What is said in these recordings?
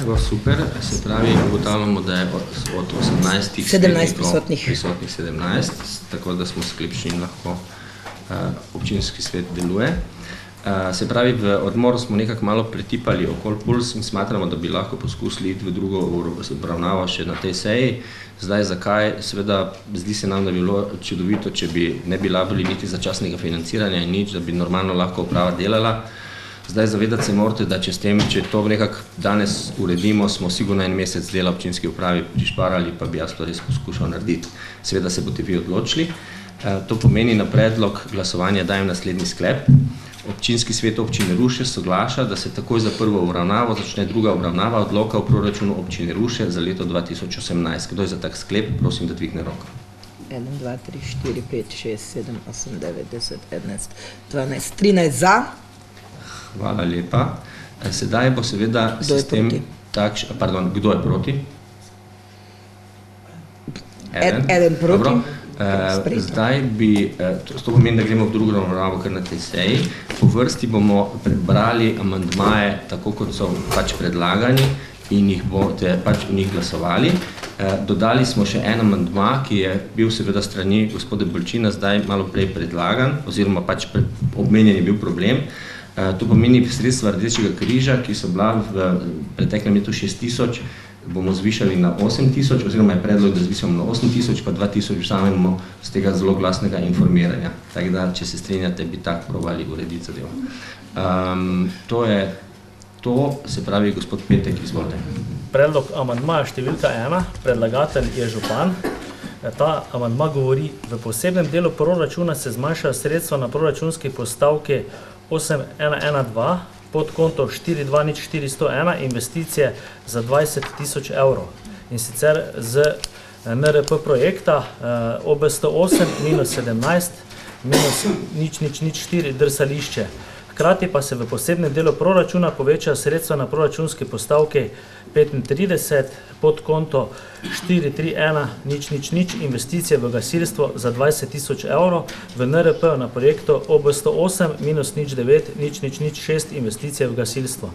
Evo, super, se pravi, ugotavljamo, da je od 17 prisotnih 17, tako da smo sklepčni in lahko občinski svet deluje. Se pravi, v odmoru smo nekako malo pretipali okoli puls in smatramo, da bi lahko poskusili iti v drugo obravnavo še na tej seji. Zdaj, zakaj? Seveda, zdi se nam, da bi bilo čudovito, če bi ne bi rabili niti začasnega financiranja in nič, da bi normalno lahko uprava delala. Zdaj, zavedati se morate, da če to nekako danes uredimo, smo sigurno en mesec dela občinski upravi prišparali, pa bi jaz to res poskušal narediti. Seveda se boste vi odločili. To pomeni, na predlog glasovanja dajem naslednji sklep. Občinski svet občine Ruše soglaša, da se takoj za prvo obravnavo začne druga obravnava odloka v proračunu občine Ruše za leto 2018. Kdo je za tak sklep? Prosim, da dvigne roko. 1, 2, 3, 4, 5, 6, 7, 8, 9, 10, 11, 12, 13 za. Hvala lepa. Sedaj bo seveda sistem takšen... Pardon, kdo je proti? Eden proti. Zdaj bi, to pomeni, da gremo v drugo obravnavo kar na tej seji. Po vrsti bomo prebrali amandmaje, tako kot so pač predlagani in jih boste pač v njih glasovali. Dodali smo še en amandma, ki je bil seveda strani gospoda Bolčina zdaj malo prej predlagan, oziroma pač obmenjen je bil problem. To pomeni sredstva Rdečega križa, ki so bila v preteklem letu 6.000, bomo zvišali na 8.000, oziroma je predlog, da zvišamo na 8.000, pa 2.000 vzamemo z tega zelo glasnega informiranja. Tako da, če se strinjate, bi tako probali urediti zadevo. To je to, se pravi, gospod Petek, izvolite. Predlog amandmaja številka 1, predlagatelj je župan. Ta amandma govori, v posebnem delu proračuna se zmanjšajo sredstva na proračunski postavki 8112, pod konto 420401 investicije za 20.000 evrov. In sicer z NRP projekta OB108 minus 17 minus nič 4 drsališče. Hkrati pa se v posebnem delu proračuna povečajo sredstva na proračunski postavki 35 pod konto 431 investicije v gasilstvo za 20.000 evrov, v NRP na projektu OB108 minus 09 6 investicije v gasilstvo.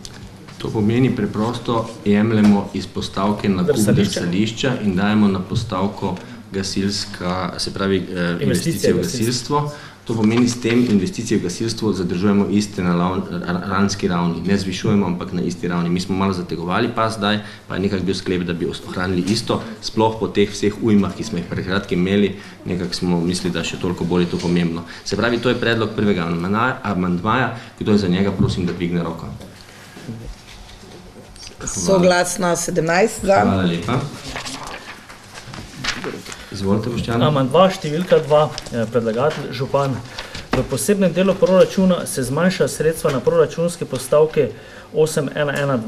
To pomeni preprosto, jemljemo iz postavke na kup drsališča in dajemo na postavko gasilska, se pravi investicije v gasilstvo. To pomeni, s tem investicije v gasilstvo zadržujemo iste na lanski ravni, ne zvišujemo, ampak na isti ravni. Mi smo malo zategovali pa zdaj, pa je nekako bil sklep, da bi ohranili isto, sploh po teh vseh ujmah, ki smo jih prekratki imeli, nekako smo mislili, da še toliko bolj je to pomembno. Se pravi, to je predlog prvega amandmaja, kdo je za njega, prosim, da dvigne roko. Soglasno 17 za. Hvala lepa. Izvolite, Boštjan. Amandma številka 2, predlagatelj župan. V posebnem delu proračuna se zmanjša sredstva na proračunski postavki 8112,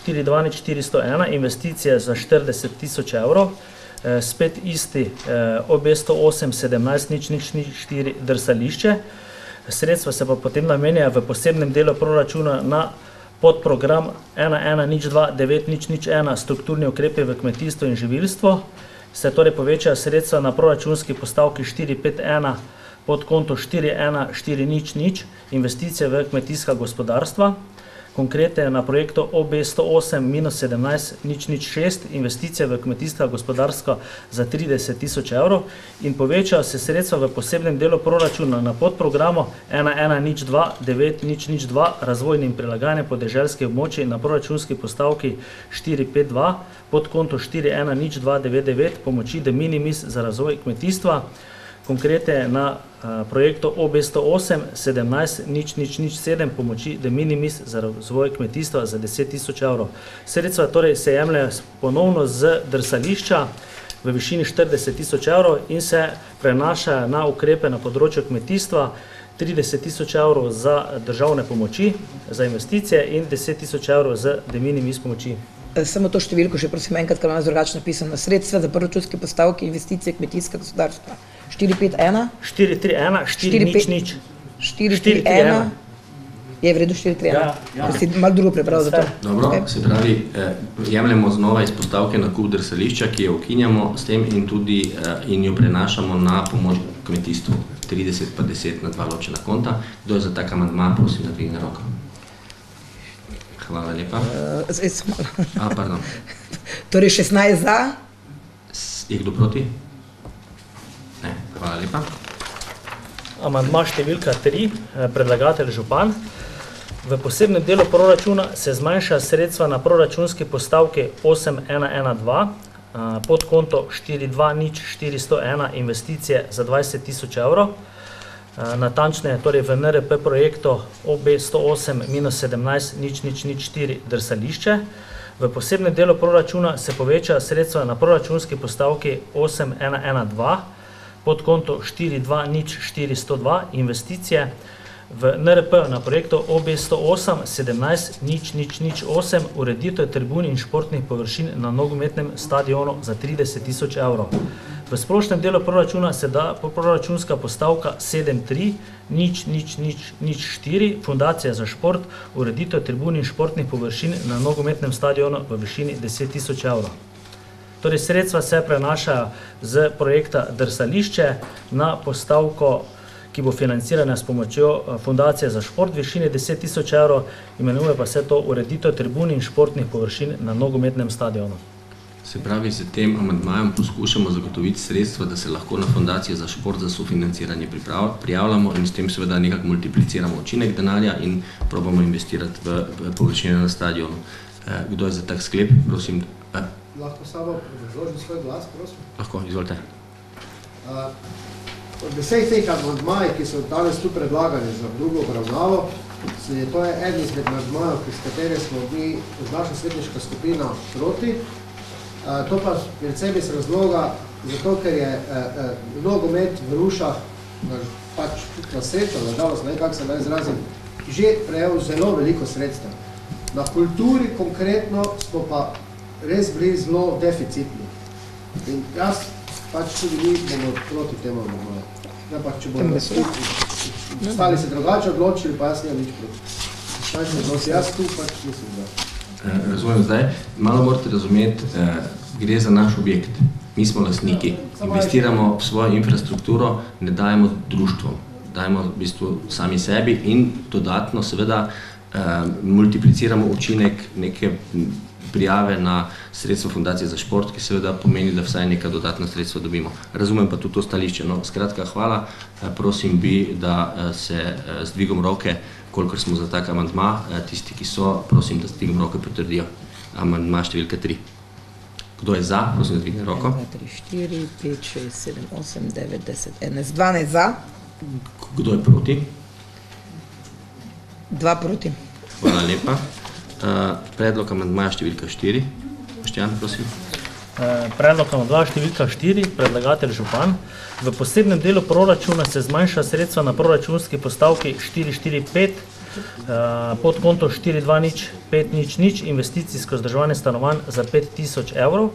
420401, investicije za 40.000 evrov, spet isti OB108 17 4 drsališče. Sredstva se pa potem namenjajo v posebnem delu proračuna na podprogram 1102 9001 strukturni ukrepi v kmetijstvu in živilstvo. Se torej povečajo sredstva na proračunski postavki 451 pod konto 41400 investicije v kmetijska gospodarstva. Konkretno na projektu OB108 minus 17 6 investicije v kmetijska gospodarstva za 30.000 evrov in povečajo se sredstva v posebnem delu proračuna na podprogramu 1102 9002 razvojni in prilagajanje podeželskih območij na proračunski postavki 452 pod konto 410299 pomoči de minimis za razvoj kmetijstva. Konkretno na projektu OB108 17 007 pomoči de minimis za razvoj kmetijstva za 10.000 evrov. Sredstva torej se jemljajo ponovno z drsališča v višini 40.000 evrov in se prenašajo na ukrepe na področju kmetijstva, 30.000 evrov za državne pomoči, za investicije in 10.000 evrov za de minimis pomoči. Samo to številko še prosim enkrat, ker imam drugačno napisano. Sredstva za proračunske postavke investicije kmetijska gospodarstva. 451? 431 431 je v redu 431? Ja. Si malo drugo prebral za to. Dobro, se pravi, jemljamo znova iz postavke na kup drsališča, ki jo ukinjamo s tem in tudi in jo prenašamo na pomoč kmetijstvu. 30 pa 10 na dva ločena konta. Kdo je za tak amandma, prosim, da dvigne roko. Hvala lepa. Zdaj sem malo. Pardon. Torej 16 za. Je kdo proti? Ne, hvala lepa. Amandma številka 3, predlagatelj župan. V posebnem delu proračuna se zmanjša sredstva na proračunski postavki 8112, podkonto 420401 investicije za 20 000 evrov. Natančneje, torej v NRP projektu OB 108-17-004 drsališče. V posebnem delu proračuna se poveča sredstva na proračunski postavki 8112, podkonto 420402 investicije. V NRP na projektu OB 108-17-008 ureditev tribun in športnih površin na nogometnem stadionu za 30 000 evrov. V splošnem delu proračuna se da proračunska postavka 73-004 Fundacija za šport, ureditev tribun in športnih površin na nogometnem stadionu v višini 10 000 evrov. Torej, sredstva se prenašajo z projekta Drsališče na postavko, ki bo financirana s pomočjo Fundacije za šport v višini 10 000 evrov, imenuje pa se to ureditev tribun in športnih površin na nogometnem stadionu. Se pravi, z tem amandmajem poskušamo zagotoviti sredstva, da se lahko na Fundacijo za šport za sofinanciranje prijavljamo in s tem seveda nekako multipliciramo učinek denarja in probamo investirati v površine na stadionu. Kdo je za tak sklep? Prosim. Lahko samo razložim svoj glas, prosim? Lahko, izvolite. Od vseh teh amandmajev, ki so danes tu predlagani za drugo obravnavo, to je eden izmed amandmajev, s katere smo mi, naša svetniška skupina, proti. To pa predvsem iz razloga, zato ker je nogomet v Rušah, pač na srečo, nažalost, ne kako se naj izrazim, že prejel zelo veliko sredstev. Na kulturi konkretno smo pa res bili zelo deficitni. In jaz pač tudi mi bomo proti temu amandmaju. Ne pa, če bomo ostali se drugače odločili, pa jaz nimam nič proti. Jaz tu pač nisem da. Razumem zdaj. Malo morate razumeti, gre za naš objekt. Mi smo lastniki. Investiramo v svojo infrastrukturo, ne dajemo društvom. Dajemo v bistvu sami sebi in dodatno seveda multipliciramo učinek neke prijave na sredstvo Fundacije za šport, ki seveda pomeni, da vsaj neka dodatna sredstva dobimo. Razumem pa tudi to stališče. No, skratka, hvala. Prosim bi, da se z dvigom roke, kolikor smo za tak amandma, tisti, ki so, prosim, da z dvigom roke potrdijo. Amandma številka 3. Kdo je za? Prosim, da dvigne roko. 1, 2, 3, 4, 5, 6, 7, 8, 9, 10, 11, 12 za. Kdo je proti? 2 proti. Hvala lepa. Predlog amandmaja številka 4. Boštjan, prosim. Predlog amandmaja številka 4, predlagatelj župan. V posebnem delu proračuna se zmanjša sredstva na proračunski postavki 445, podkonto 420500 investicijsko vzdrževanje stanovanj za 5 000 evrov.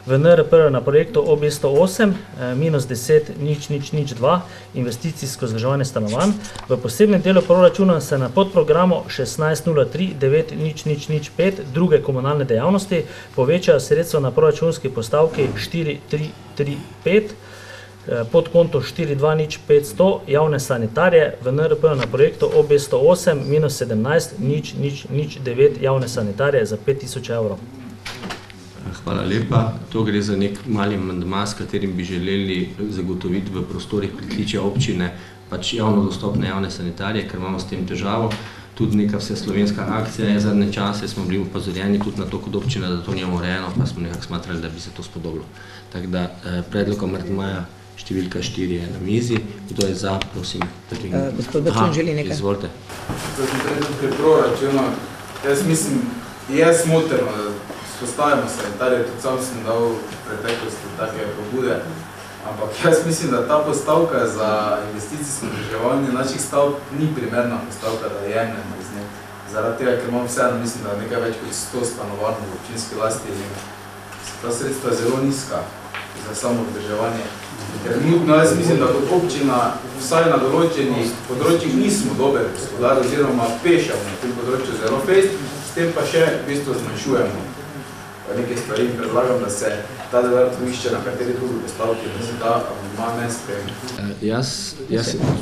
V NRP na projektu OB 108-10-002 investicijsko vzdrževanje stanovanj. V posebnem delu proračuna se na podprogramu 1603-9005 druge komunalne dejavnosti povečajo sredstva na proračunski postavki 4335, podkonto 420500 javne sanitarije. V NRP na projektu OB 108-17-009 javne sanitarije za 5 000 evrov. Hvala lepa. To gre za nek mali amandma, s katerim bi želeli zagotoviti v prostorih Pritličja občine pač javno dostopne javne sanitarije, ker imamo s tem težavo. Tudi neka vseslovenska akcija je zadnje čase, smo bili upozorjeni tudi na to kot občina, da to nimamo urejeno, pa smo nekako smatrali, da bi se to spodobilo. Tako da predlog amandmaja številka 4 je na mizi. Kdo je za, prosim, da dvigne. Gospod Bačun želi nekaj. Izvolite. To sem predlog pri proračunu. Jaz mislim, je smotrno, da postavimo sanitarije, tudi sam sem dal v preteklosti take pobude, ampak jaz mislim, da ta postavka za investicijsko vzdrževanje naših stavb ni primerna postavka, da jemljemo iz nje. Zaradi tega, ker imam vseeno, mislim, da nekaj več kot 100 stanovanj v občinski lasti in ta sredstva je zelo nizka za samo vzdrževanje. Trenutno jaz mislim, da kot občina vsaj na določenih področjih nismo dober gospodar oziroma pešamo na tem področju zelo fejst, s tem pa še v bistvu zmanjšujemo pa neke stvari in predlagam, da se ta denar poišče na kateri drugi postavki, da se ta amandma ne sprejme.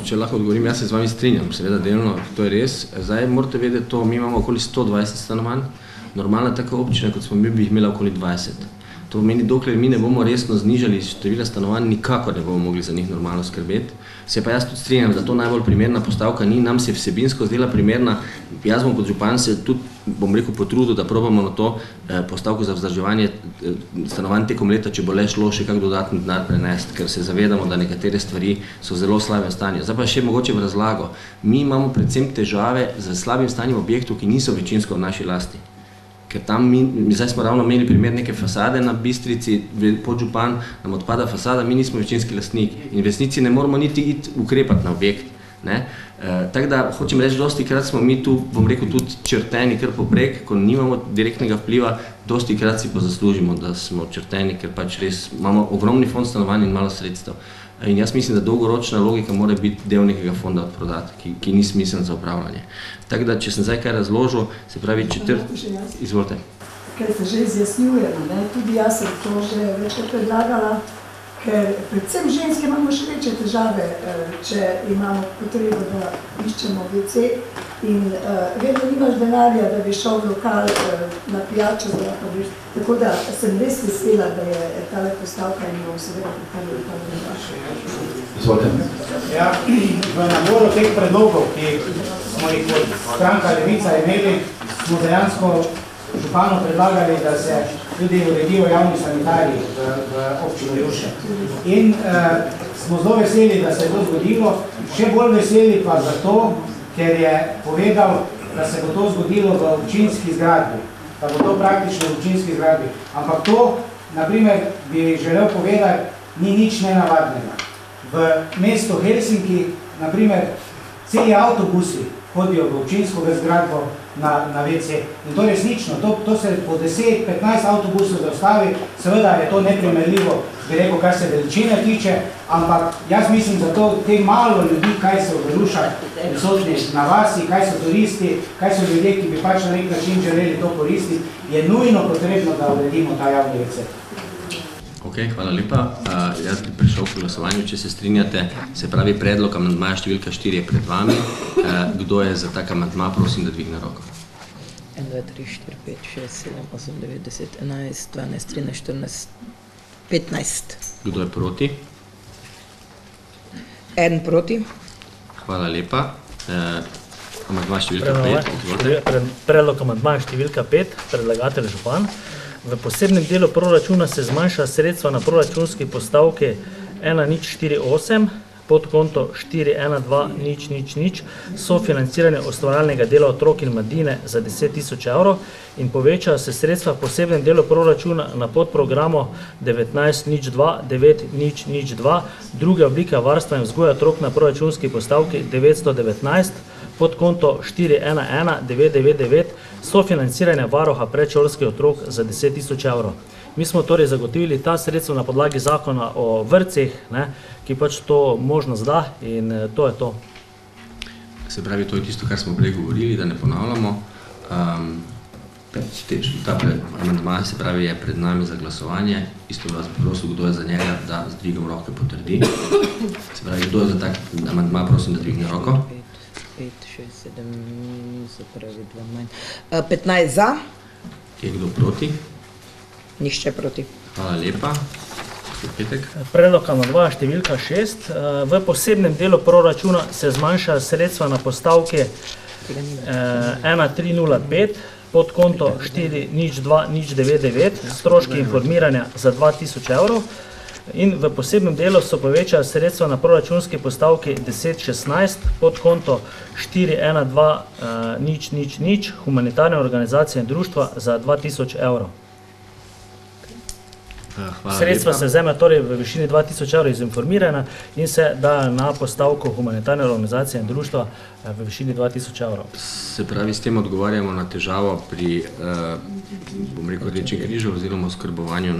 Če lahko odgovorim, jaz se z vami strinjam, seveda delno, to je res. Zdaj morate vedeti to, mi imamo okoli 120 stanovanj, normalna taka občina, kot smo mi, bi jih imela okoli 20. To pomeni, dokler mi ne bomo resno znižali števila stanovanj, nikakor ne bomo mogli za njih normalno skrbeti. Se pa jaz tudi strinjam, da to najbolj primerna postavka ni, nam se vsebinsko zdela primerna. Jaz bom kot župan se tudi, bom rekel, potrudil, da probamo na to postavko za vzdrževanje stanovanj tekom leta, če bo le šlo še kak dodatni denar prenesti, ker se zavedamo, da nekatere stvari so v zelo slabem stanju. Zdaj pa še mogoče v razlago. Mi imamo predvsem težave z slabim stanjem objektov, ki niso večinsko v naši lasti. Ker tam zdaj smo ravno imeli primer neke fasade na Bistrici, podžupan, nam odpada fasada, mi nismo večinski lastnik. Investici ne moramo niti iti ukrepati na objekt. Tako da, hočem reči, dosti krat smo mi tu, bom rekel, tudi črteni kar poprek, ko nimamo direktnega vpliva, dosti krat si pa zaslužimo, da smo črteni, ker pač res imamo ogromni fond stanovanj in malo sredstev. In jaz mislim, da dolgoročna logika mora biti del nekega fonda odprodati, ki ni smiseln za upravljanje. Tako da, če sem zdaj kaj razložil, se pravi Izvolite. Ker se že izjasnjujemo, tudi jaz sem to že večkrat predlagala, ker predvsem ženske imamo še večje težave, če imamo potrebo, da iščemo WC in vedno nimaš denarja, da bi šel v lokal na pijačo, tako da sem res vesela, da je tale postavka in bom seveda pripravila ta drugače. Izvolite. Ja, v naboru teh predlogov, ki smo jih kot stranka Levica imeli, smo dejansko županu predlagali, da se tudi uredijo javni sanitariji v občini Ruše. In smo zelo veseli, da se je to zgodilo, še bolj veseli pa zato, ker je povedal, da se bo to zgodilo v občinski zgradbi, da bo to praktično v občinski zgradbi. Ampak to, naprimer, bi želel povedati, ni nič nenavadnega. V mestu Helsinki, naprimer, celi avtobusi hodijo v občinsko zgradbo na WC. In to resnično, to se po 10-15 avtobusov zaustavi, seveda je to neprimerljivo, bi rekel, kar se veličine tiče, ampak jaz mislim, da to te malo ljudi, kaj so v Rušah prisotni na vasi, kaj so turisti, kaj so ljudje, ki bi pač na nek način želeli to koristiti, je nujno potrebno, da uredimo ta javni WC. Ok, hvala lepa. Jaz bi prišel k glasovanju, če se strinjate. Se pravi, predlog amandmaja številka 4 je pred vami. Kdo je za tak amandma, prosim, da dvigne roko. 1, 2, 3, 4, 5, 6, 7, 8, 9, 10, 11, 12, 13, 14, 15. Kdo je proti? 1 proti. Hvala lepa. Amandma številka 5, izvolite. Predlog amandmaja številka 5, predlagatelj župan. V posebnem delu proračuna se zmanjša sredstva na proračunski postavki 1048, podkonto 412000, sofinanciranje ustvarjalnega dela otrok in mladine za 10 000 evrov in povečajo se sredstva v posebnem delu proračuna na podprogramu 19029002, druga oblika varstva in vzgoja otrok na proračunski postavki 919, podkonto 411999, sofinanciranje varuha predšolskih otrok za 10 000 evrov. Mi smo torej zagotovili ta sredstva na podlagi zakona o vrtcih, ki pač to možnost da in to je to. Se pravi, to je tisto, kar smo prej govorili, da ne ponavljamo. Ta amandma, se pravi, je pred nami za glasovanje. Isto vas prosil, kdo je za njega, da z dvigom roke potrdi. Se pravi, kdo je za tak amandma, prosim, da dvigne roko. 5, 6, 7, se pravi 2 manj. 15 za. Je kdo proti? Nihče proti. Hvala lepa. Predlog amandmaja številka 6. V posebnem delu proračuna se zmanjša sredstva na postavki 1305, podkonto 402099, stroški informiranja za 2000 evrov. In v posebnem delu so povečali sredstva na proračunski postavki 1016, podkonto 412000, humanitarne organizacije in društva za 2000 evrov. Sredstva se vzame torej v višini 2000 evrov iz informiranja in se dajo na postavko humanitarne organizacije in društva v višini 2000 evrov. Se pravi, s tem odgovarjamo na težavo pri, bom rekel, Rdečem križu oziroma oskrbovanju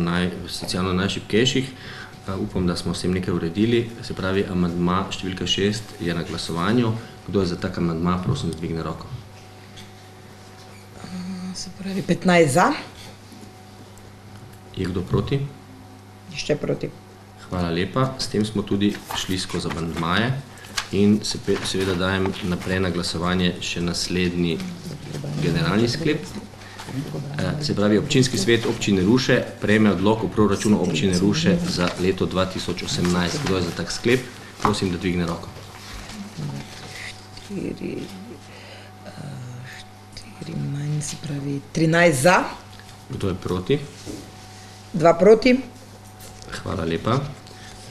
socialno najšibkejših. Upam, da smo s tem nekaj uredili. Se pravi, amandma številka 6 je na glasovanju. Kdo je za tak amandma, prosim, dvigne roko. Se pravi, 15 za. Je kdo proti? Nišče proti. Hvala lepa. S tem smo tudi šli skozi amandmaje in seveda dajem naprej na glasovanje še naslednji generalni sklep. Se pravi, občinski svet občine Ruše prejme odlok o proračunu občine Ruše za leto 2018. Kdo je za tak sklep? Prosim, da dvigne roko. 4 manj, se pravi 13 za. Kdo je proti? 2 proti. Hvala lepa.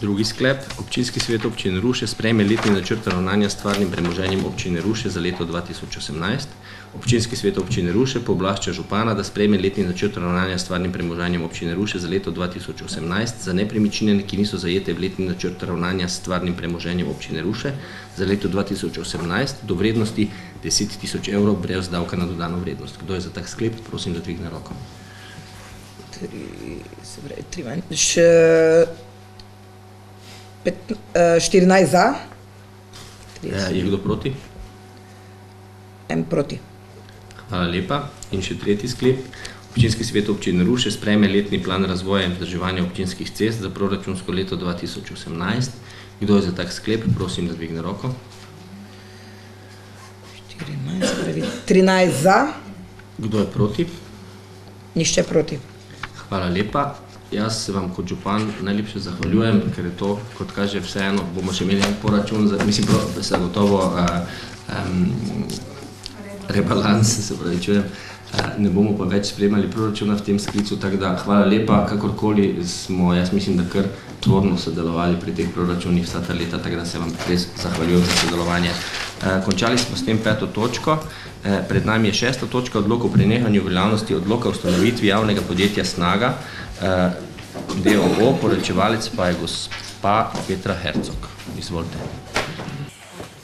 Drugi sklep. Občinski svet občine Ruše sprejme letni načrt ravnanja s stvarnim premoženjem občine Ruše za leto 2018. Občinski svet občine Ruše pooblašča župana, da sprejme letni načrt ravnanja s stvarnim premoženjem občine Ruše za leto 2018 za nepremičnine, ki niso zajete v letni načrt ravnanja s stvarnim premoženjem občine Ruše za leto 2018 do vrednosti 10.000 evrov brez davka na dodano vrednost. Kdo je za tak sklep? Prosim, da dvigne roko. 14 za. Je kdo proti? En proti. Hvala lepa. In še tretji sklep. Občinski svet občine Ruše sprejme letni plan razvoja in vzdrževanja občinskih cest za proračunsko leto 2018. Kdo je za tak sklep? Prosim, da dvigne roko. 13 za. Kdo je proti? Nišče proti. Hvala lepa. Jaz se vam kot župan najlepše zahvaljujem, ker je to, kot kaže, vseeno bomo še imeli poračun, mislim, se gotovo rebalans, se pravi, čujem, ne bomo pa več sprejemali proračuna v tem sklicu, tako da hvala lepa, kakorkoli smo, jaz mislim, da kar tvorno sodelovali pri teh proračunih vsa ta leta, tako da se vam res zahvaljujem za sodelovanje. Končali smo s tem 5. točko, pred nami je 6. točka, odlok o prenehanju veljavnosti odloka o ustanovitvi javnega podjetja Snaga, DOO, poročevalec pa je gospa Petra Hercog. Izvolite.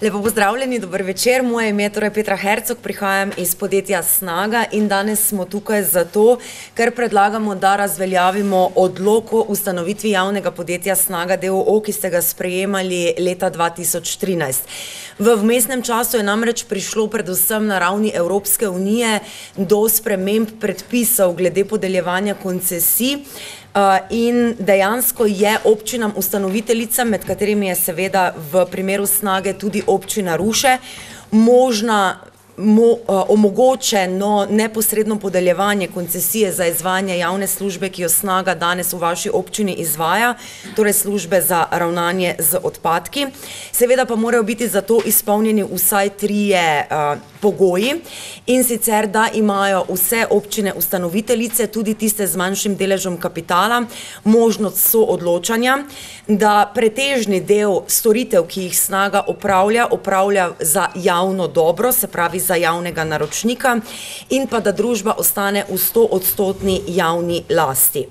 Lepo pozdravljeni, dober večer. Moje ime je Petra Hercog, prihajam iz podjetja Snaga in danes smo tukaj zato, ker predlagamo, da razveljavimo odlok o ustanovitvi javnega podjetja Snaga DOO, ki ste ga sprejemali leta 2013. V vmesnem času je namreč prišlo predvsem na ravni Evropske unije do sprememb predpisov glede podeljevanja koncesij in dejansko je občinam ustanoviteljicam, med katerimi je seveda v primeru Snage tudi občina Ruše, omogočeno neposredno podeljevanje koncesije za izvajanje javne službe, ki jo Snaga danes v vaši občini izvaja, torej službe za ravnanje z odpadki. Seveda pa morajo biti za to izpolnjeni vsaj 3 pogoji, in sicer, da imajo vse občine ustanoviteljice, tudi tiste z manjšim deležem kapitala, možnost soodločanja, da pretežni del storitev, ki jih Snaga opravlja za javno dobro, se pravi za javnega naročnika, in pa da družba ostane v 100% javni lasti.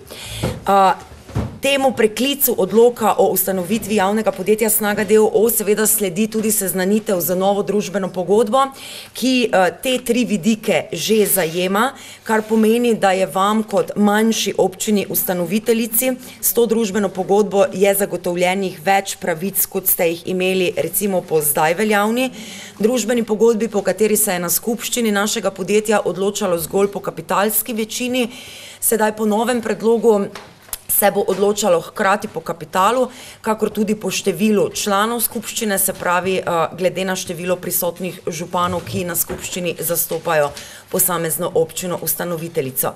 Temu preklicu odloka o ustanovitvi javnega podjetja Snaga DOO seveda sledi tudi seznanitev za novo družbeno pogodbo, ki te 3 vidike že zajema, kar pomeni, da je vam kot manjši občini ustanoviteljici s to družbeno pogodbo je zagotovljenih več pravic, kot ste jih imeli recimo po zdaj veljavni družbeni pogodbi, po kateri se je na skupščini našega podjetja odločalo zgolj po kapitalski večini. Sedaj po novem predlogu se bo odločalo hkrati po kapitalu, kakor tudi po številu članov skupščine, se pravi glede na število prisotnih županov, ki na skupščini zastopajo posamezno občino ustanoviteljico.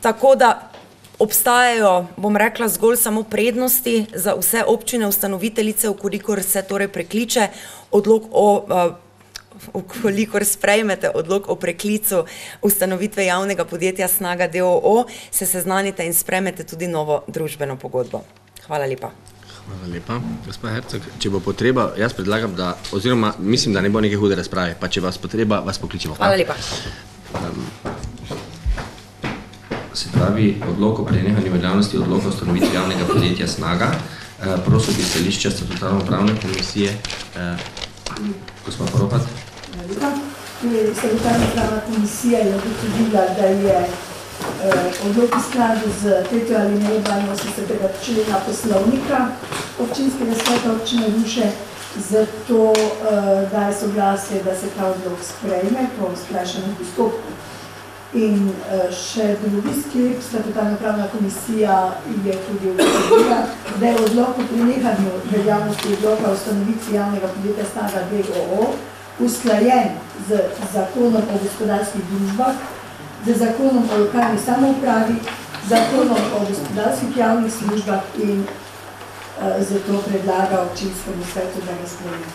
Tako da obstajajo, bom rekla, zgolj samo prednosti za vse občine ustanoviteljice, ukolikor se torej prekliče odlok ukolikor sprejmete odlok o preklicu ustanovitve javnega podjetja Snaga DOO, se seznanite in sprejmete tudi novo družbeno pogodbo. Hvala lepa. Hvala lepa. Gospa Hercog, če bo potreba, jaz predlagam, da, oziroma mislim, da ne bo neke hude razprave, pa če vas potreba, vas pokličemo. Hvala lepa. Se pravi, odlok o prenehanju veljavnosti odloka o ustanovitvi javnega podjetja Snaga. Prosil bi stališča statutarno-pravne komisije. Gospa Poropat. Statutarno-pravna komisija je ugotovila, da je odlok v skladu z 3. alinejo 82. člena poslovnika občinskega sveta občine Ruše, zato daje soglasje, da se ta odlok sprejme po skrajšanem postopku. In še drugi sklep, statutarna pravna komisija je tudi ugotovila, da je odlok o prenehanju veljavnosti odloka o ustanovitvi javnega podjetja Snaga d.o.o. usklajen z zakonom o gospodarskih družbah, z zakonom o lokalni samoupravi, zakonom o gospodarskih javnih službah in zato predlaga občinskemu svetu, da ga sprejme.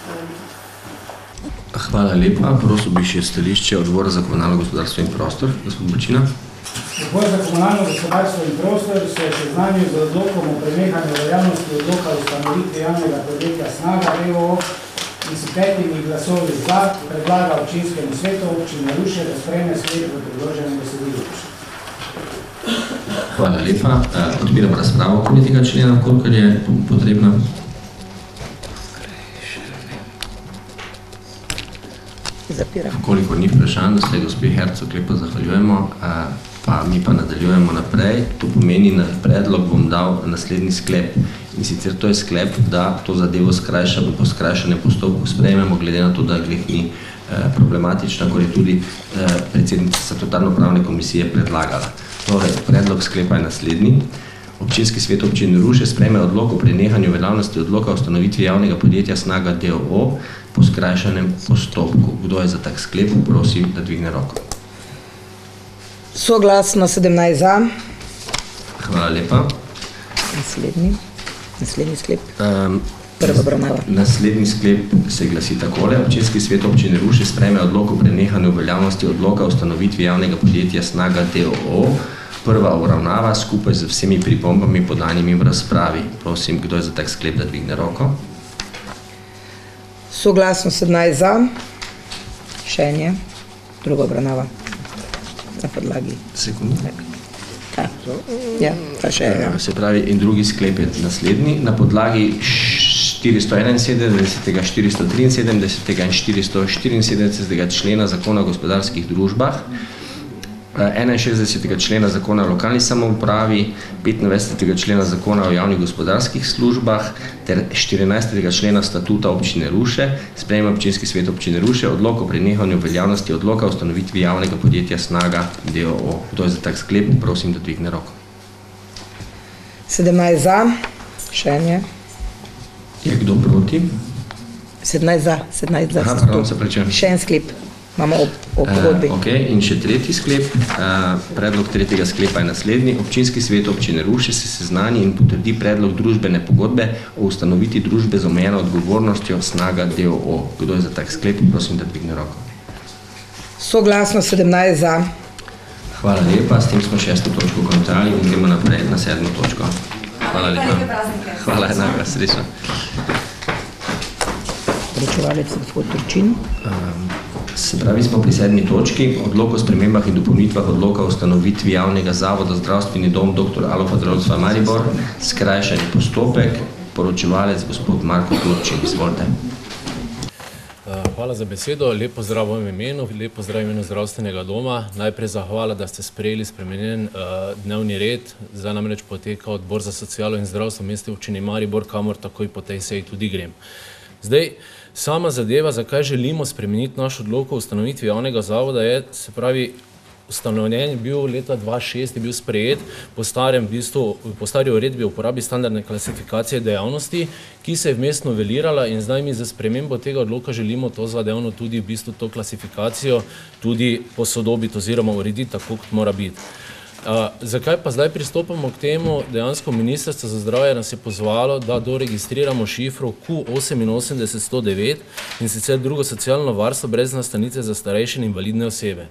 Hvala lepa. Prosil bi še stališče Odbora za komunalno gospodarstvo in prostor. Gospod Bolčina. Odbor za komunalno gospodarstvo in prostor se je seznanil z odlokom o prenehanju veljavnosti odloka o ustanovitvi javnega podjetja Snaga d.o.o. in s 5 glasovi za predlaga občinskemu svetu občine Ruše, da sprejme sklep v predloženem besedilu. Hvala lepa. Odpiram razpravo okoli tega člena, kolikor je potrebna. Koliko ni vprašanj, da se gospe Hercog lepo zahvaljujemo, pa mi pa nadaljujemo naprej. To pomeni, na predlog bom dal naslednji sklep. In sicer to je sklep, da to zadevo po skrajšanem postopku sprejmemo, glede na to, da greh ni problematična, kot je tudi predsednica statutarno-pravne komisije predlagala. Torej, predlog sklepa je naslednji. Občinski svet občine Ruše sprejme odlok o prenehanju veljavnosti odloka o ustanovitvi javnega podjetja Snaga d.o.o. po skrajšanem postopku. Kdo je za tak sklep? Prosim, da dvigne roko. Soglasno 17 za. Hvala lepa. Naslednji sklep. Prva obravnava. Naslednji sklep se glasi takole. Občinski svet občine Ruše sprejme odlok o prenehanju veljavnosti odloka o ustanovitvi javnega podjetja Snaga d.o.o. Prva obravnava skupaj z vsemi pripombami podanimi v razpravi. Prosim, kdo je za tak sklep, da dvigne roko? Soglasno 17 za. Še enje. Druga obravnava. Na podlagi. Sekund. Ja, pa še enje. Se pravi, in drugi sklep je naslednji. Na podlagi 471, 473 in 474 člena Zakona o gospodarskih družbah, 61. člena Zakona o lokalni samoupravi, 25. člena Zakona o javnih gospodarskih službah ter 14. člena Statuta občine Ruše sprejme občinski svet občine Ruše odlok o prenehanju veljavnosti odloka o ustanovitvi javnega podjetja Snaga d.o.o. Kdo je za tak sklep? Prosim, da dvigne roko. 17 za. Še enje. Je kdo proti? 17 za. Aha, pardon, se prečujem. Še en sklep. Imamo o pogodbi. In še tretji sklep. Predlog tretjega sklepa je naslednji. Občinski svet občine Ruše se seznani in potrdi predlog družbene pogodbe o ustanoviti družbe z omejeno odgovornostjo Snaga d.o.o. Kdo je za tak sklep? Prosim, da dvigne roko. Soglasno 17 za. Hvala lepa. S tem smo 6. točko končali in gremo naprej na 7. točko. Hvala lepa. Hvala enako. Srečno. Poročevalec gospod Turčin. Se pravi, smo pri 7. točki, odlok o spremembah in dopolnitvah odloka o ustanovitvi javnega zavoda Zdravstveni dom dr. Alojza Drolcva Maribor, skrajšani postopek, poročevalec gospod Marko Turčin. Izvolite. Hvala za besedo, lep pozdrav v mojem imenu, lep pozdrav v imenu Zdravstvenega doma. Najprej zahvala, da ste sprejeli spremenjen dnevni red, zdaj namreč poteka odbor za socialo in zdravstvo mestne občine Maribor, kamor takoj po tej seji tudi grem. Zdaj, sama zadeva, zakaj želimo spremeniti naš odlok o ustanovitvi javnega zavoda je, se pravi, ustanovljen je bil leta 2006, je bil sprejet po stari uredbi o uporabi standardne klasifikacije dejavnosti, ki se je vmes novelirala in zdaj mi za spremembo tega odloka želimo to zadevno tudi v bistvu to klasifikacijo tudi posodobiti oziroma urediti tako, kot mora biti. Zakaj pa zdaj pristopamo k temu? Dejansko Ministrstvo za zdravje nas je pozvalo, da doregistriramo šifro Q88109 in sicer drugo socialno varstvo brez nastanice za starejše in invalidne osebe.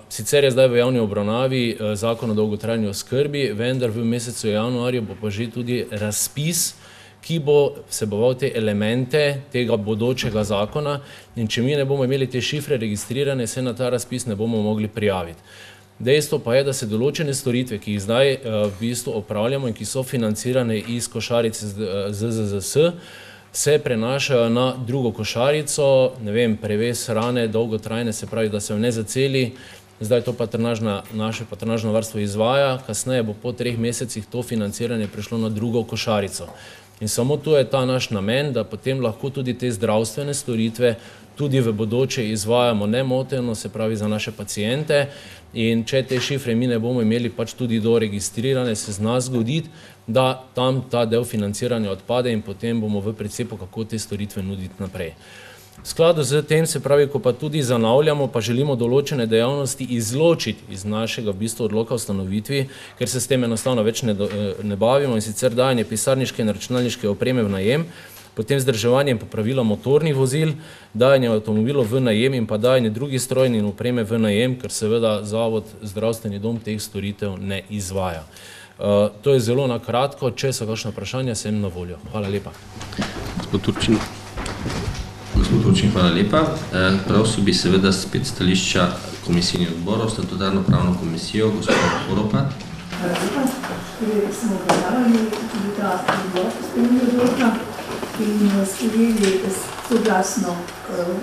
Sicer je zdaj v javni obravnavi zakon o dolgotrajni oskrbi, vendar v mesecu januarju bo pa že tudi razpis, ki bo vseboval te elemente tega bodočega zakona in če mi ne bomo imeli te šifre registrirane, se na ta razpis ne bomo mogli prijaviti. Dejstvo pa je, da se določene storitve, ki jih zdaj v bistvu opravljamo in ki so financirane iz košarice ZZZS, se prenašajo na drugo košarico, ne vem, prevez hrane, dolgotrajne, se pravi, da se jo ne zaceli, zdaj to naše patronažno varstvo izvaja, kasneje bo po 3 mesecih to financiranje prišlo na drugo košarico. In samo to je ta naš namen, da potem lahko tudi te zdravstvene storitve tudi v bodoče izvajamo nemoteno, se pravi za naše paciente. In če te šifre mi ne bomo imeli pač tudi doregistrirane, se zna zgoditi, da tam ta del financiranja odpade in potem bomo v precepu, kako te storitve nuditi naprej. V skladu z tem, se pravi, ko pa tudi zanavljamo, pa želimo določene dejavnosti izločiti iz našega v bistvu odloka o ustanovitvi, ker se s tem enostavno več ne bavimo, in sicer dajanje pisarniške in računalniške opreme v najem, potem vzdrževanje in popravila motornih vozil, dajanje avtomobilov v najem in pa dajanje drugih strojnih in opreme v najem, ker seveda Zavod zdravstveni dom teh storitev ne izvaja. To je zelo na kratko, če so kakšna vprašanja, sem na voljo. Hvala lepa. Gospod Turčin, hvala lepa. Prosil bi seveda spet stališča komisijnih odborov, statutarno pravno komisijo, gospod Poropat. Hvala lepa. Smo obravnavali tudi ta odbor spremembe odloka in sprejeli soglasno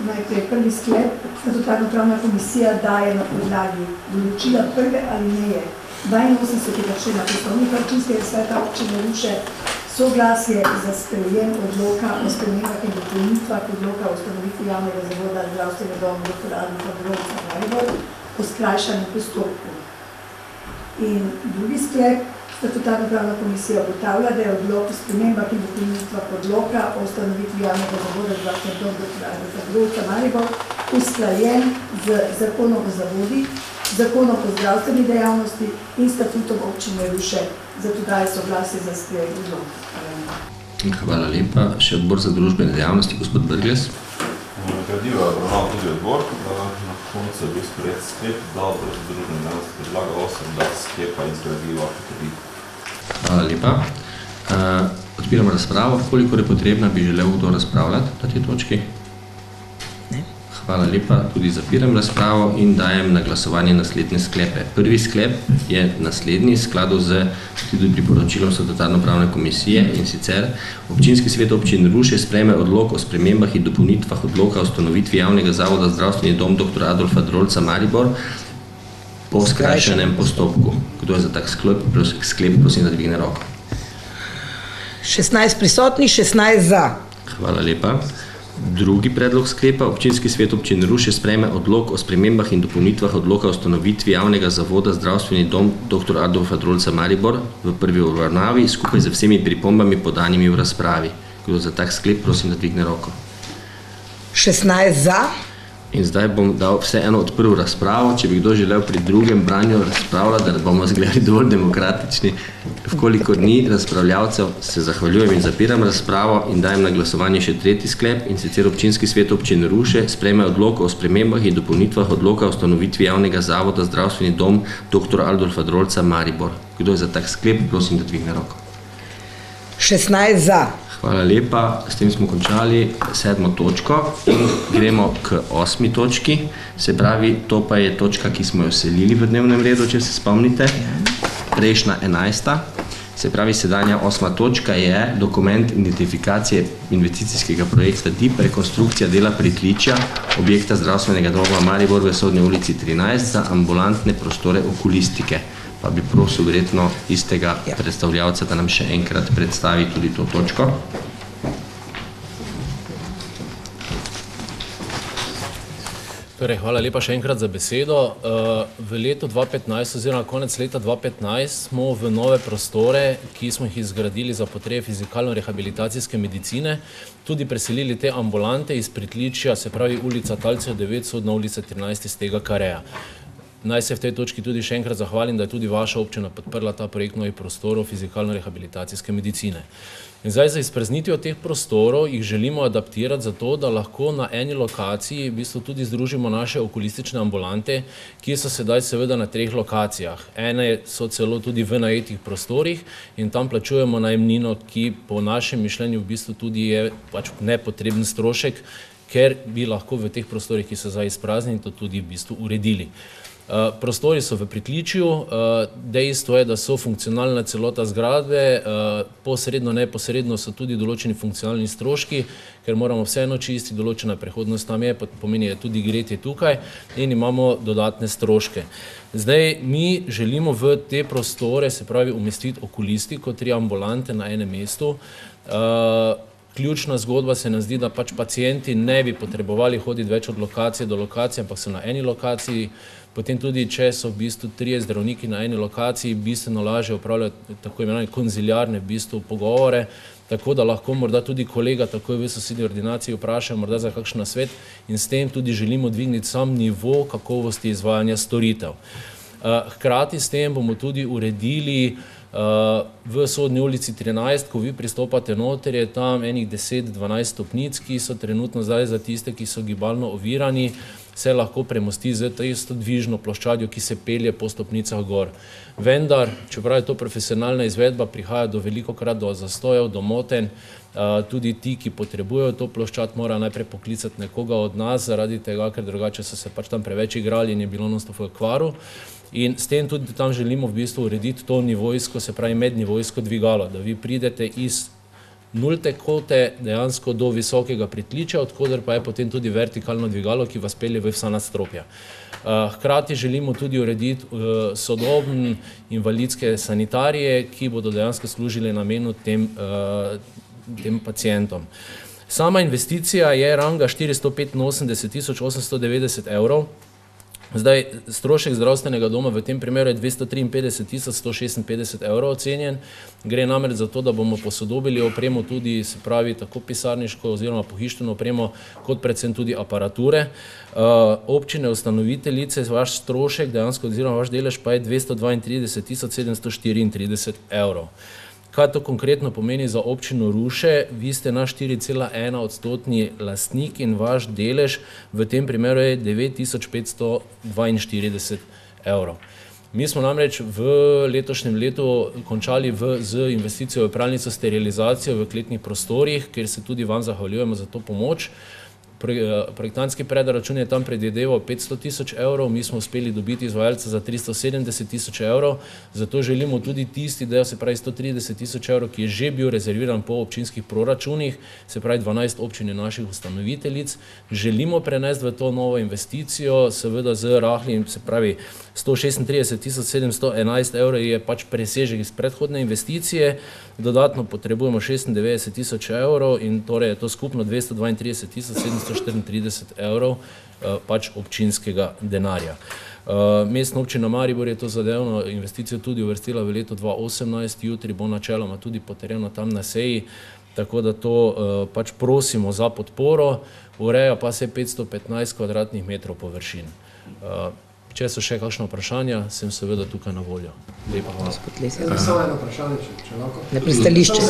najprej prvi sklep. Statutarno pravna komisija daje na podlagi določila prve alineje 82. člena Poslovnika Občinskega sveta občine Ruše soglasje za sprejem odloka o spremembah in dopolnitvah odloka o ustanovitvi javnega zavoda zdravstvenega doma dr. Adolfa Drolca Maribor po skrajšanem postopku. In drugi sklep, statutarno pravna komisija ugotavlja, da je odlok o spremembah in dopolnitvah odloka o ustanovitvi javnega zavoda zdravstvenega doma dr. Adolfa Drolca Maribor usklajen z zakonom o zavodih, zakonom o zdravstveni dejavnosti in statutom občine Ruše, zato daje soglasje za sprejem odloka. Hvala lepa. Še odbor za družbene dejavnosti, gospod Brglez. Gradivo je obravnaval tudi odbor, na koncu je bil sprejet sklep, da odbor za družbene dejavnosti predlaga 8, da sklepa iz gradiva potrditi. Hvala lepa. Odpiramo razpravo. Koliko je potrebna, bi želel kdo razpravljati na tej točki? Hvala lepa. Tudi zapiram razpravo in dajem na glasovanje naslednje sklepe. Prvi sklep je naslednji, v skladu z tudi priporočilom statutarno pravne komisije, in sicer Občinski svet občine Ruše sprejme odlok o spremembah in dopolnitvah odloka o ustanovitvi javnega zavoda zdravstveni dom dr. Adolfa Drolca Maribor po skrajšanem postopku. Kdo je za tak sklep, prosim, da dvigne roko. 16 prisotnih, 16 za. Hvala lepa. Drugi predlog sklepa, Občinski svet občine Ruše sprejme odlok o spremembah in dopolnitvah odloka o ustanovitvi javnega zavoda zdravstveni dom dr. Adolfa Drolca Maribor v prvi obravnavi skupaj z vsemi pripombami podanimi v razpravi. Kdo za tak sklep, prosim, da dvigne roko. 16 za. In zdaj bom dal vseeno odprl razpravo, če bi kdo želel pri drugem branju razpravljati, da bomo izgledali dovolj demokratični. Vkolikor ni razpravljavcev, se zahvaljujem in zapiram razpravo in dajem na glasovanje še tretji sklep, in sicer Občinski svet občine Ruše sprejme odlok o spremembah in dopolnitvah odloka o ustanovitvi javnega zavoda zdravstveni dom dr. Adolfa Drolca Maribor. Kdo je za tak sklep, prosim, da dvigne roko. 16 za. Hvala lepa. S tem smo končali 7. točko in gremo k 8. točki. Se pravi, to pa je točka, ki smo jo selili v dnevnem redu, če se spomnite. Prejšnja 11. Se pravi, sedanja 8. točka je dokument identifikacije investicijskega projekta DIP, rekonstrukcija dela pritličja objekta zdravstvenega doma Maribor v Sodni ulici 13 za ambulantne prostore okulistike. Pa bi prosil verjetno istega predstavljavca, da nam še enkrat predstavi tudi to točko. Torej, hvala lepa še enkrat za besedo. V letu 2015 oziroma konec leta 2015 smo v nove prostore, ki smo jih izgradili za potrebe fizikalno-rehabilitacijske medicine, tudi preselili te ambulante iz pritličja, se pravi ulica Talcev 9, Sodna ulica 13 iz tega kareja. Naj se v tej točki tudi še enkrat zahvalim, da je tudi vaša občina podprla ta projekt novih prostorov fizikalno-rehabilitacijske medicine. In zdaj za izpraznitvijo teh prostorov jih želimo adaptirati zato, da lahko na eni lokaciji v bistvu tudi združimo naše okulistične ambulante, ki so sedaj seveda na 3 lokacijah. Ene so celo tudi v najetih prostorih in tam plačujemo najemnino, ki po našem mišljenju v bistvu tudi je pač nepotreben strošek, ker bi lahko v teh prostorih, ki so zdaj izpraznjeni, to tudi v bistvu uredili. Prostori so v pritličju, dejstvo je, da so funkcionalna celota zgradbe, posredno, neposredno so tudi določeni funkcionalni stroški, ker moramo vseeno čistiti, določena prehodnost tam je, pomeni je tudi gretje tukaj in imamo dodatne stroške. Zdaj, mi želimo v te prostore, se pravi, umestiti okulistiko, 3 ambulante na enem mestu, Ključna zgodba se nam zdi, da pač pacienti ne bi potrebovali hoditi več od lokacije do lokacije, ampak so na eni lokaciji. Potem tudi, če so v bistvu 3 zdravniki na eni lokaciji, bistveno lažje upravljajo tako imenovane konziliarne v bistvu pogovore, tako da lahko morda tudi kolega takoj v sosednji ordinaciji vpraša morda za kakšen nasvet in s tem tudi želimo dvigniti sam nivo kakovosti izvajanja storitev. Hkrati s tem bomo tudi uredili v Sodni ulici 13, ko vi pristopate noter, je tam enih 10-12 stopnic, ki so trenutno zdaj za tiste, ki so gibalno ovirani, se lahko premosti z tisto dvižno ploščadjo, ki se pelje po stopnicah gor. Vendar, čeprav je to profesionalna izvedba, prihaja do velikokrat do zastojev, do motenj. Tudi ti, ki potrebujejo to ploščad, mora najprej poklicati nekoga od nas, zaradi tega, ker drugače so se pač tam preveč igrali in je bilo non-stop v kvaru. In s tem tudi tam želimo v bistvu urediti to nivojsko, se pravi mednivojsko dvigalo, da vi pridete iz nulte kote dejansko do visokega pritličja, odkoder pa je potem tudi vertikalno dvigalo, ki vas pelje v vsa nadstropja. Hkrati želimo tudi urediti sodobne invalidske sanitarije, ki bodo dejansko služile namenu tem pacientom. Sama investicija je ranga 485.890 evrov. Zdaj, strošek zdravstvenega doma v tem primeru je 253.156 evrov ocenjen. Gre namreč za to, da bomo posodobili opremo tudi, se pravi, tako pisarniško oziroma pohištveno opremo, kot predvsem tudi aparature. Občine ustanoviteljice, vaš strošek dejansko oziroma vaš delež pa je 232.734 evrov. Kaj to konkretno pomeni za občino Ruše? Vi ste naš 4,1% lastnik in vaš delež v tem primeru je 9.542 evrov. Mi smo namreč v letošnjem letu končali z investicijo v pralnico sterilizacijo v kletnih prostorih, kjer se tudi vam zahvaljujemo za to pomoč. Projektantski predračun je tam predvideval 500.000 evrov, mi smo uspeli dobiti izvajalca za 370.000 evrov, zato želimo tudi tisti del, se pravi 130.000 evrov, ki je že bil rezerviran po občinskih proračunih, se pravi 12 občin naših ustanoviteljic, želimo prenesti v to novo investicijo, seveda z rahlim, se pravi 136.711 evrov je pač presežek iz predhodne investicije, dodatno potrebujemo 96.000 evrov in torej je to skupno 232.734 evrov pač občinskega denarja. Mestna občina Maribor je to zadevno investicijo tudi uvrstila v leto 2018, jutri bo načeloma tudi potrjeno tam na seji, tako da to pač prosimo za podporo, ureja pa se 515 kvadratnih metrov površin. Če so še kakšna vprašanja, sem seveda tukaj na voljo. Lepa hvala. Samo eno vprašanje, če lahko. Najprej stališče.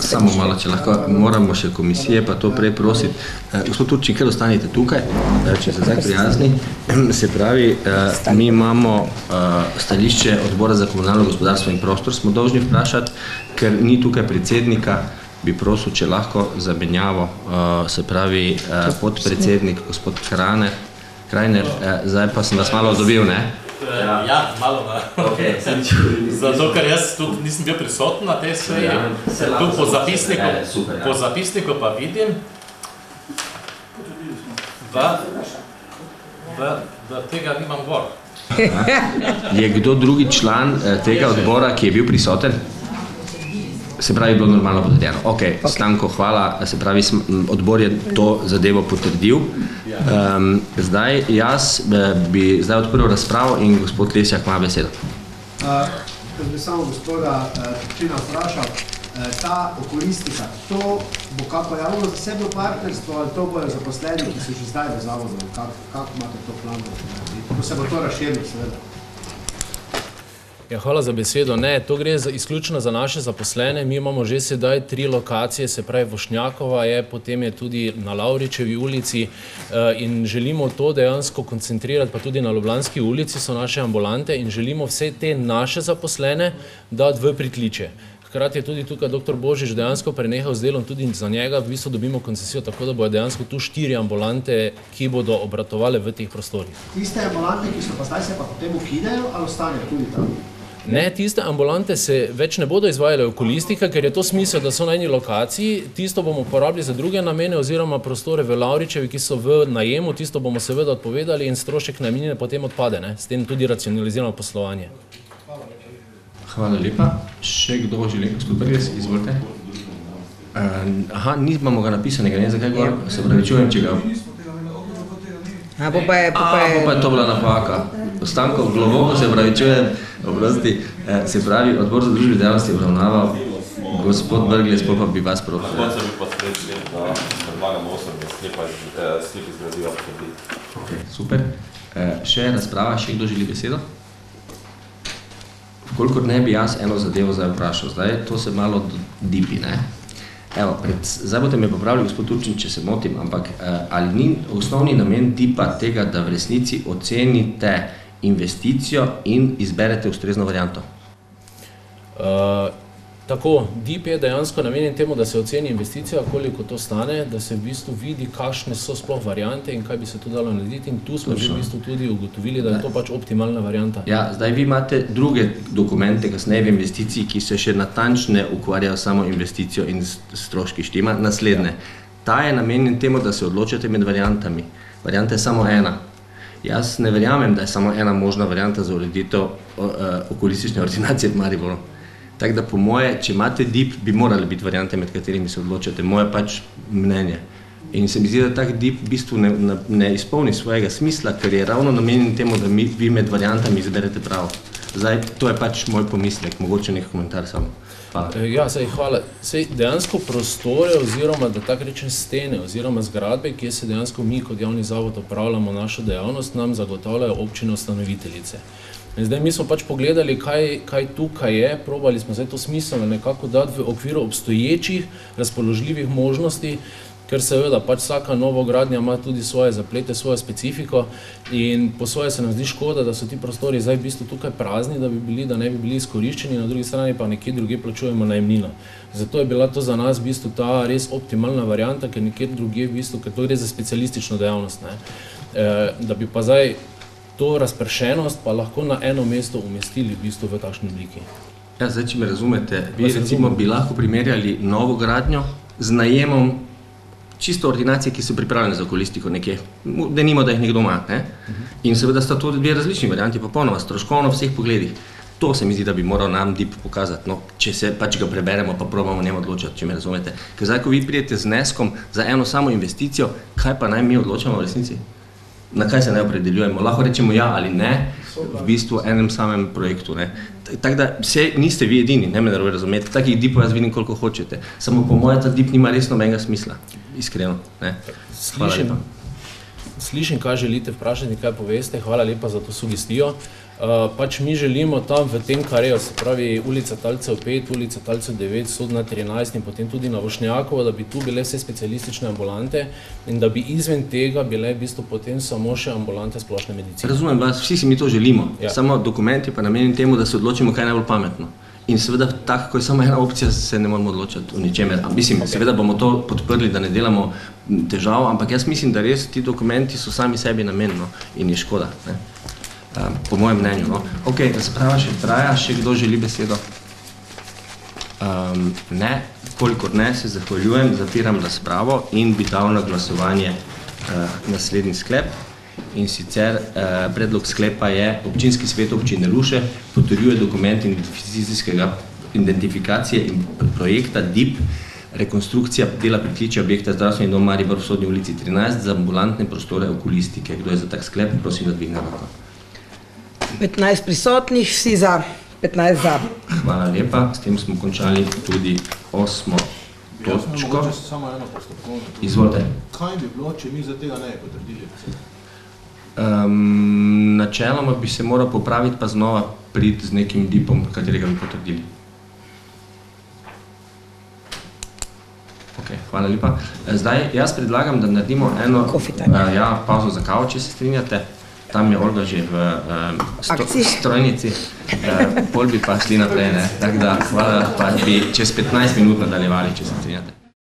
Samo malo, če lahko, moramo še komisije pa to prej prositi. Gospod Turčin, kar ostanite tukaj, če se zdaj prijazni. Se pravi, mi imamo stališče Odbora za komunalno gospodarstvo in prostor, smo dolžni vprašati, ker ni tukaj predsednika, bi prosil, če lahko zamenjavo, se pravi, podpredsednik, gospod Krajner, zdaj pa sem vas malo dobil, ne? Ja, malo. Zato, ker jaz tudi nisem bil prisoten na tej seji, tu po zapisniku pa vidim, da tega nimam gor. Je kdo drugi član tega odbora, ki je bil prisoten? Se pravi, bilo normalno potrjeno. Ok, Stanko, hvala. Se pravi, odbor je to zadevo potrdil. Zdaj, jaz bi zdaj odprl razpravo in gospod Lesjak ima besedo. Jaz bi samo gospoda Turčina vprašal, ta okulistika, to bo kako javno zasebno partnerstvo ali to bojo zaposleni, ki so že zdaj v zavodu? Kako imate to plan? Ko se bo to razširilo, seveda? Ja, hvala za besedo. Ne, to gre izključno za naše zaposlene. Mi imamo že sedaj 3 lokacije, se pravi Vošnjakova je, potem je tudi na Lavričevi ulici in želimo to dejansko koncentrirati, pa tudi na Ljubljanski ulici so naše ambulante in želimo vse te naše zaposlene dati v pritličje. Hkrati je tudi tukaj dr. Božič dejansko prenehal z delom, tudi za njega v bistvu dobimo koncesijo, tako da bojo dejansko tu 4 ambulante, ki bodo obratovale v teh prostorih. Tiste ambulante, ki so pa zdaj se pa potem ukidajo ali ostanejo tudi tam? Ne, tiste ambulante se več ne bodo izvajale okulistika, ker je to smisel, da so na eni lokaciji. Tisto bomo uporabili za druge namene oziroma prostore v Lavričevi, ki so v najemu, tisto bomo seveda odpovedali in strošek najemnine potem odpade, ne? S tem tudi racionaliziramo poslovanje. Hvala lepa. Še kdo želi? Gospod Brges, izvolite. Aha, nimamo ga napisanega, ne zakaj gor, se pravi, čujem, če ga... Po pa je to bila napaka. Ostanko globoko se pravi, čujem, oprosti, se pravi, odbor za družbe dejavnosti obravnaval gospod Brglec, pa bi vas prosil. Na koncu bi pa spred sklep, da predlagamo 8, da sklep izgradiva potrditi. Ok, super. Še razprava, še kdo želi besedo? Kolikor ne bi jaz eno zadevo zdaj vprašal, zdaj to se malo dipi, ne? Evo, zdaj boste me popravili, gospod Turčin, če se motim, ampak ali ni osnovni namen DIP-a tega, da v resnici ocenite investicijo in izberete ustrezno varianto? Tako, DIP je dejansko namenjen temu, da se oceni investicija, koliko to stane, da se v bistvu vidi, kakšne so sploh variante in kaj bi se to dalo narediti in tu smo že v bistvu tudi ugotovili, da je to pač optimalna varianta. Ja, zdaj vi imate druge dokumente, kasneje v investiciji, ki se še natančne ukvarjajo samo investicijo in stroški štima. Naslednje, ta je namenjen temu, da se odločate med variantami. Varianta je samo ena. Jaz ne verjamem, da je samo ena možna varianta za ureditev okulistične ordinacije v Mariboru. Tako da po moje, če imate DIP, bi morali biti variante, med katerimi se odločate. Moje pač mnenje. In se mi zdi, da tak DIP v bistvu ne izpolni svojega smisla, ker je ravno namenjen temu, da vi med variantami izberete pravo. Zdaj, to je pač moj pomislek, mogoče nek komentar samo. Hvala. Ja, hvala. Dejansko prostore oziroma, da tako rečem, stene oziroma zgradbe, kjer se dejansko mi kot javni zavod opravljamo našo dejavnost, nam zagotavljajo občine ustanoviteljice. Zdaj, mi smo pač pogledali, kaj tukaj je, probali smo zdaj to smiselno nekako dati v okviru obstoječih razpoložljivih možnosti, ker seveda pač vsaka novogradnja ima tudi svoje zaplete, svojo specifiko in po svoje se nam zdi škoda, da so ti prostori zdaj v bistvu tukaj prazni, da ne bi bili izkoriščeni, na drugi strani pa nekje druge plačujemo najemnino. Zato je bila to za nas v bistvu ta res optimalna varianta, ker nekje druge v bistvu, ker to gre za specialistično dejavnost, da bi pa zdaj to razpršenost pa lahko na eno mesto umestili v bistvu v takšni obliki. Ja, zdaj, če me razumete, vi recimo bi lahko primerjali novo gradnjo z najemom čisto ordinacije, ki so pripravljene za okulistiko nekje, denimo, da jih nekdo ima, ne? In seveda sta to dve različni varianti, popolnoma stroškovno v vseh pogledih. To se mi zdi, da bi moral nam DIP pokazati, no, če se pač ga preberemo, pa probamo njem odločati, če me razumete. Ker zdaj, ko vi pridete z zneskom za eno samo investicijo, kaj pa naj mi odločamo v resnici? Na kaj se ne opredeljujemo? Lahko rečemo ja ali ne, v bistvu enem samem projektu, ne. Tako da niste vi edini, ne me narobe razumete, takih DIP-ov jaz vidim koliko hočete, samo po moje ta DIP nima res nobenega smisla, iskreno, ne. Hvala lepa. Slišim, kaj želite vprašati, kaj poveste, hvala lepa za to sugestijo. Pač mi želimo tam v tem kareju, se pravi ulica Talcev 5, ulica Talcev 9, Sodna 13 in potem tudi na Vošnjakovo, da bi tu bile vse specialistične ambulante in da bi izven tega bile v bistvu potem samo še ambulante splošne medicine. Razumem vas, vsi si mi to želimo, samo dokument je pa namenjen temu, da se odločimo, kaj je najbolj pametno. In seveda tako, ko je samo ena opcija, se ne moramo odločati o ničemer. Mislim, seveda bomo to podprli, da ne delamo težav, ampak jaz mislim, da res ti dokumenti so sami sebi namenno in je škoda, ne. Po mojem mnenju, no. Ok, razprava še traja, še kdo želi besedo? Ne, kolikor ne, se zahvaljujem, zapiram razpravo in bi dal na glasovanje naslednji sklep. In sicer predlog sklepa je Občinski svet občine Luše potrjuje dokument identifikacije in projekta DIP rekonstrukcija dela pritličja objekta Zdravstveni dom Maribor v Sodni ulici 13 za ambulantne prostore okulistike. Kdo je za tak sklep? Prosim, da dvigne roko. 15 prisotnih, vsi za, 15 za. Hvala lepa, s tem smo končali tudi 8. točko. Samo eno postopkovno. Izvolite. Kaj bi bilo, če mi za tega ne potrdili? Načeloma bi se moral popraviti, pa znova priti z nekim DIP-om, katerega bi potrdili. Ok, hvala lepa. Zdaj, jaz predlagam, da naredimo eno pauzo za kavo, če se strinjate. Tam je Olga že v strojnici, pol bi pa šli naprej, ne. Tako da, hvala, pa bi čez 15 minut nadaljevali, če se strinjate.